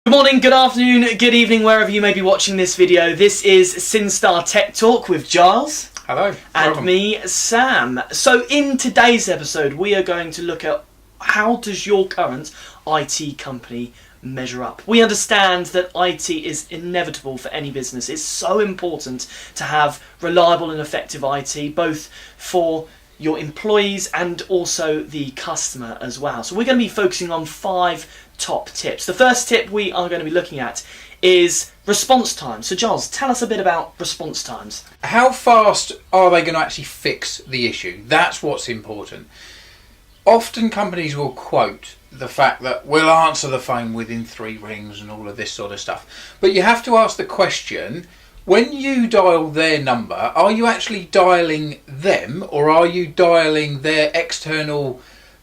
Good morning, good afternoon, good evening, wherever you may be watching this video. This is Syn-Star Tech Talk with Giles. Hello. And welcome. me, Sam. So in today's episode, we are going to look at how does your current IT company measure up. We understand that IT is inevitable for any business. It's so important to have reliable and effective IT, both for your employees and also the customer as well. So we're going to be focusing on 5 top tips. The first tip we are going to be looking at is response time. So Giles, tell us a bit about response times. How fast are they going to actually fix the issue? That's what's important. Often companies will quote the fact that we'll answer the phone within 3 rings and all of this sort of stuff. But you have to ask the question, when you dial their number, are you actually dialing them or are you dialing their external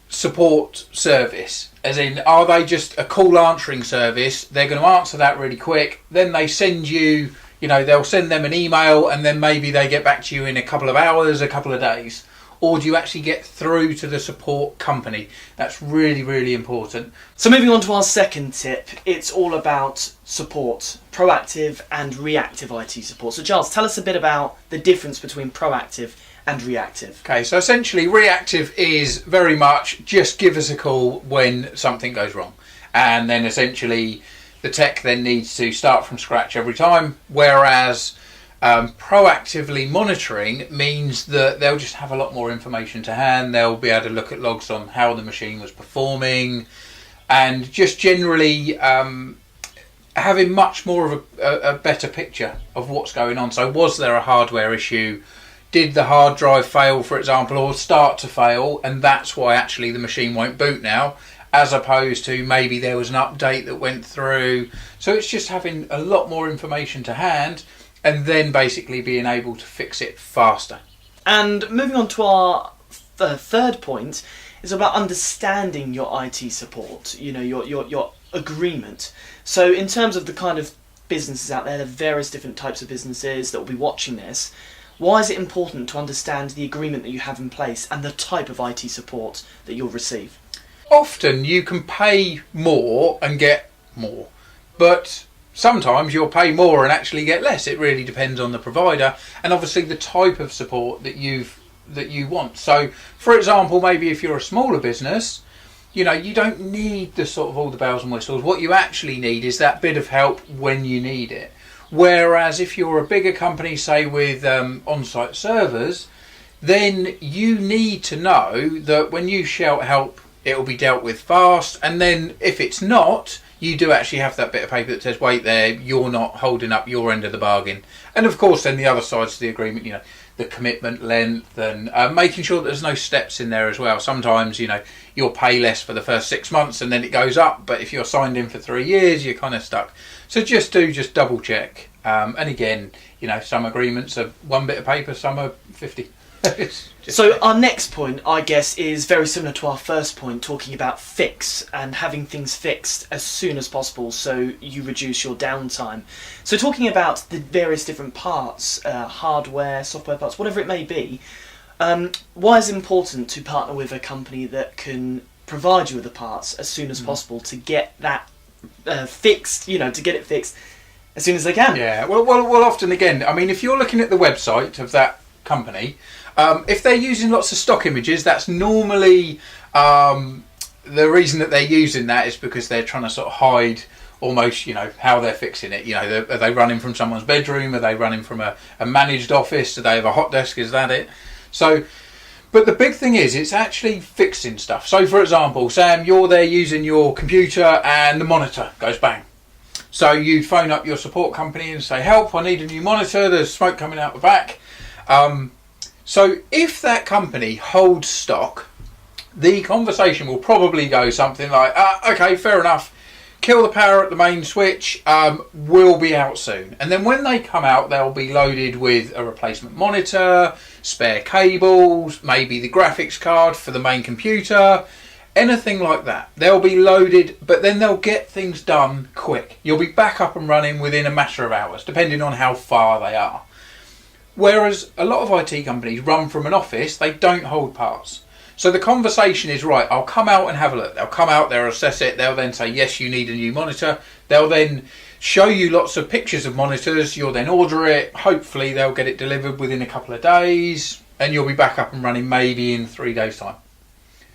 support service? As in, are they just a call answering service? They're going to answer that really quick. Then they send you, they'll send them an email and then maybe they get back to you in a couple of hours, a couple of days. Or do you actually get through to the support company? That's really, really important. So moving on to our second tip, it's all about support, proactive and reactive IT support. So Giles, tell us a bit about the difference between proactive and reactive. Okay, so essentially reactive is very much just give us a call when something goes wrong. And then essentially the tech then needs to start from scratch every time, whereas proactively monitoring means that they'll just have a lot more information to hand. They'll be able to look at logs on how the machine was performing and just generally having much more of a better picture of what's going on. So was there a hardware issue? Did the hard drive fail, for example, or start to fail, and that's why actually the machine won't boot now, as opposed to maybe there was an update that went through. So it's just having a lot more information to hand and then basically being able to fix it faster. And moving on to our third point is about understanding your IT support, your agreement. So in terms of the kind of businesses out there, there are various different types of businesses that will be watching this. Why is it important to understand the agreement that you have in place and the type of IT support that you'll receive? Often you can pay more and get more, but sometimes you'll pay more and actually get less. It really depends on the provider and obviously the type of support that you want. So, for example, maybe if you're a smaller business, you don't need the sort of all the bells and whistles. What you actually need is that bit of help when you need it. Whereas if you're a bigger company, say with on-site servers, then you need to know that when you shout help, it will be dealt with fast. And then if it's not, you do actually have that bit of paper that says, wait there, you're not holding up your end of the bargain. And of course, then the other sides of the agreement, the commitment length and making sure that there's no steps in there as well. Sometimes, you'll pay less for the first 6 months and then it goes up. But if you're signed in for 3 years, you're kind of stuck. So just double check. And again, some agreements are 1 bit of paper, some are 50. So our next point, I guess, is very similar to our first point, talking about fix and having things fixed as soon as possible so you reduce your downtime. So talking about the various different parts, hardware, software parts, whatever it may be, why is it important to partner with a company that can provide you with the parts as soon as possible to get that fixed, to get it fixed as soon as they can? Yeah, well, often again, if you're looking at the website of that company, if they're using lots of stock images, that's normally the reason that they're using that is because they're trying to sort of hide almost, how they're fixing it. Are they running from someone's bedroom? Are they running from a managed office? Do they have a hot desk? Is that it? So, but the big thing is it's actually fixing stuff. So for example, Sam, you're there using your computer and the monitor goes bang. So you phone up your support company and say, help, I need a new monitor, there's smoke coming out the back. So if that company holds stock, the conversation will probably go something like, okay, fair enough, kill the power at the main switch, we'll be out soon. And then when they come out, they'll be loaded with a replacement monitor, spare cables, maybe the graphics card for the main computer, anything like that. They'll be loaded, but then they'll get things done quick. You'll be back up and running within a matter of hours, depending on how far they are. Whereas a lot of IT companies run from an office, they don't hold parts. So the conversation is, right, I'll come out and have a look. They'll come out, they'll assess it, they'll then say, yes, you need a new monitor. They'll then show you lots of pictures of monitors. You'll then order it. Hopefully they'll get it delivered within a couple of days, and you'll be back up and running maybe in 3 days' time.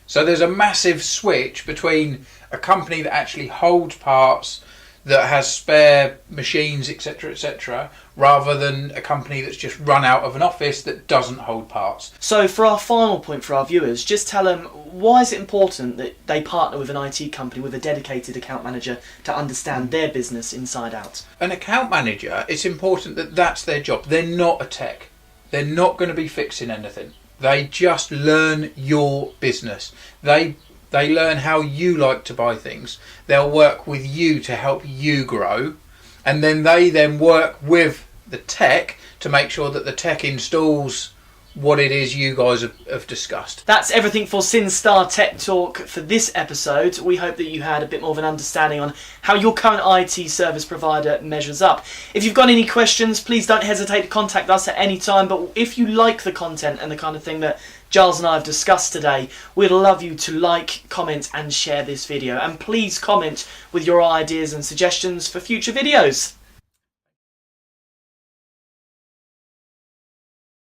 So there's a massive switch between a company that actually holds parts, that has spare machines, etc., rather than a company that's just run out of an office that doesn't hold parts. So for our final point for our viewers, just tell them, why is it important that they partner with an IT company with a dedicated account manager to understand their business inside out? An account manager, it's important that that's their job. They're not a tech. They're not going to be fixing anything. They just learn your business. They learn how you like to buy things. They'll work with you to help you grow, and then they work with the tech to make sure that the tech installs what it is you guys have discussed. That's everything for Syn-Star Tech Talk for this episode. We hope that you had a bit more of an understanding on how your current IT service provider measures up. If you've got any questions, please don't hesitate to contact us at any time. But if you like the content and the kind of thing that Giles and I have discussed today, we'd love you to like, comment and share this video. And please comment with your ideas and suggestions for future videos.